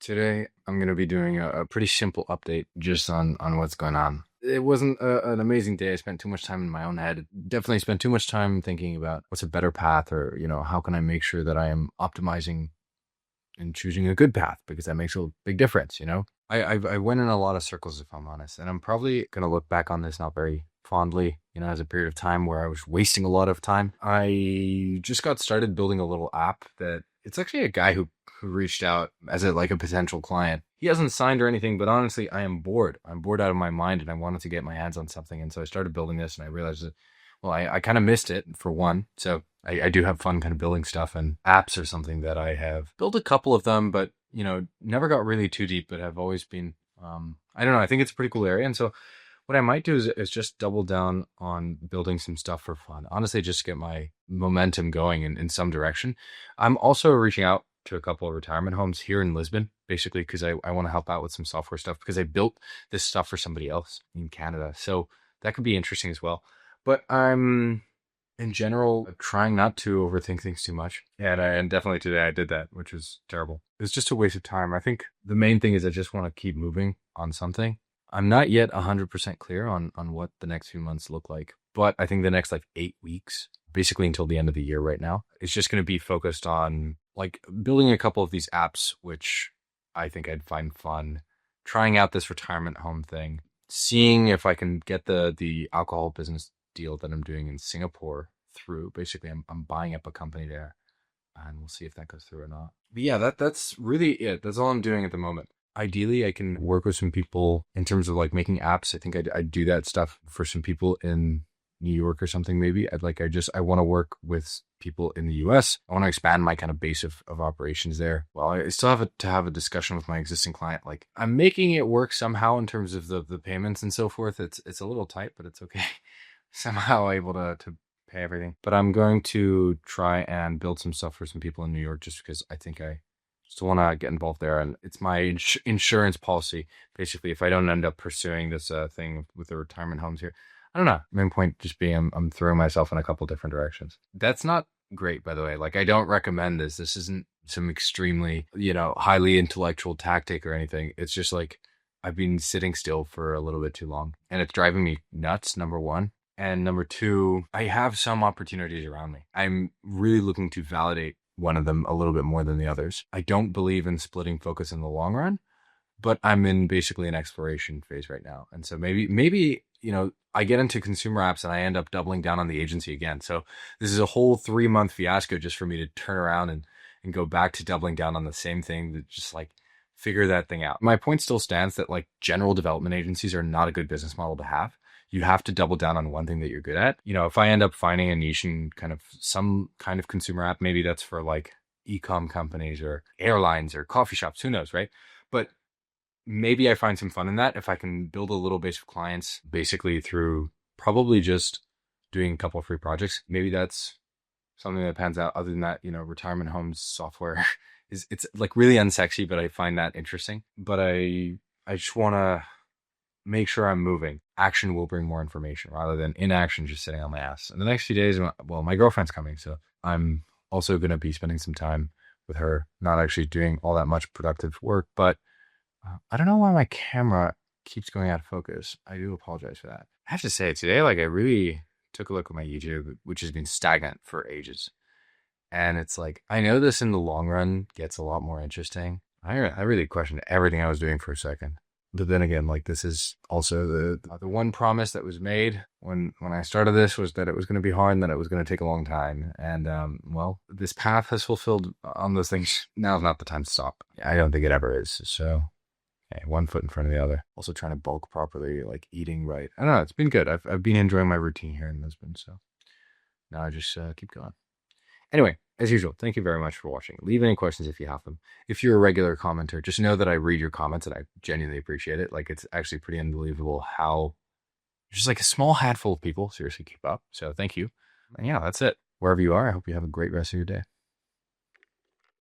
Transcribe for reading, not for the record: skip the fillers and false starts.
Today, I'm going to be doing a pretty simple update just on what's going on. It wasn't an amazing day. I spent too much time in my own head. Definitely spent too much time thinking about what's a better path or, how can I make sure that I am optimizing and choosing a good path because that makes a big difference. I went in a lot of circles, if I'm honest, and I'm probably going to look back on this not very fondly, as a period of time where I was wasting a lot of time. I just got started building a little app that it's actually a guy who reached out as a potential client. He hasn't signed or anything, but honestly, I am bored. I'm bored out of my mind and I wanted to get my hands on something. And so I started building this and I realized that, well, I kind of missed it for one. So I do have fun kind of building stuff, and apps are something that I have built a couple of them, but, never got really too deep, but have always been, I don't know. I think it's a pretty cool area. And so what I might do is just double down on building some stuff for fun. Honestly, just get my momentum going in some direction. I'm also reaching out to a couple of retirement homes here in Lisbon, basically because I want to help out with some software stuff because I built this stuff for somebody else in Canada. So that could be interesting as well. But I'm in general trying not to overthink things too much. And definitely today I did that, which was terrible. It was just a waste of time. I think the main thing is I just want to keep moving on something. I'm not yet 100% clear on what the next few months look like, but I think the next like 8 weeks, basically until the end of the year right now, it's just going to be focused on like building a couple of these apps, which I think I'd find fun, trying out this retirement home thing, seeing if I can get the alcohol business deal that I'm doing in Singapore through. Basically, I'm buying up a company there, and we'll see if that goes through or not. But yeah, that's really it. That's all I'm doing at the moment. Ideally, I can work with some people in terms of like making apps. I think I'd do that stuff for some people in New York or something. Maybe I want to work with people in the US. I want to expand my kind of base of operations there. Well, I still have to have a discussion with my existing client. Like I'm making it work somehow in terms of the payments and so forth. It's a little tight, but it's okay. Somehow able to pay everything. But I'm going to try and build some stuff for some people in New York just because I think I still want to get involved there. And it's my insurance policy. Basically, if I don't end up pursuing this thing with the retirement homes here, I don't know. Main point just being I'm throwing myself in a couple different directions. That's not great, by the way. Like I don't recommend this. This isn't some extremely, highly intellectual tactic or anything. It's just like I've been sitting still for a little bit too long and it's driving me nuts, number one. And number two, I have some opportunities around me. I'm really looking to validate one of them a little bit more than the others. I don't believe in splitting focus in the long run, but I'm in basically an exploration phase right now. And so maybe, I get into consumer apps and I end up doubling down on the agency again. So this is a whole 3-month fiasco just for me to turn around and go back to doubling down on the same thing, that just like figure that thing out. My point still stands that like general development agencies are not a good business model to have. You have to double down on one thing that you're good at. If I end up finding a niche in kind of some kind of consumer app, maybe that's for like e-com companies or airlines or coffee shops, who knows, right? But maybe I find some fun in that if I can build a little base of clients basically through probably just doing a couple of free projects. Maybe that's something that pans out. Other than that, retirement homes software it's like really unsexy, but I find that interesting. But I just want to make sure I'm moving. Action will bring more information rather than inaction just sitting on my ass. In the next few days, well, my girlfriend's coming, so I'm also going to be spending some time with her, not actually doing all that much productive work. But I don't know why my camera keeps going out of focus. I do apologize for that. I have to say, today, like I really took a look at my YouTube, which has been stagnant for ages. And it's like, I know this in the long run gets a lot more interesting. I really questioned everything I was doing for a second. But then again, like this is also the one promise that was made when I started this was that it was going to be hard and that it was going to take a long time. And well, this path has fulfilled on those things. Now's not the time to stop. I don't think it ever is. So, okay, one foot in front of the other. Also trying to bulk properly, like eating right. I don't know. It's been good. I've been enjoying my routine here in Lisbon. So now I just keep going. Anyway, as usual, thank you very much for watching. Leave any questions if you have them. If you're a regular commenter, just know that I read your comments and I genuinely appreciate it. Like, it's actually pretty unbelievable how just like a small handful of people seriously keep up. So thank you. And yeah, that's it. Wherever you are, I hope you have a great rest of your day.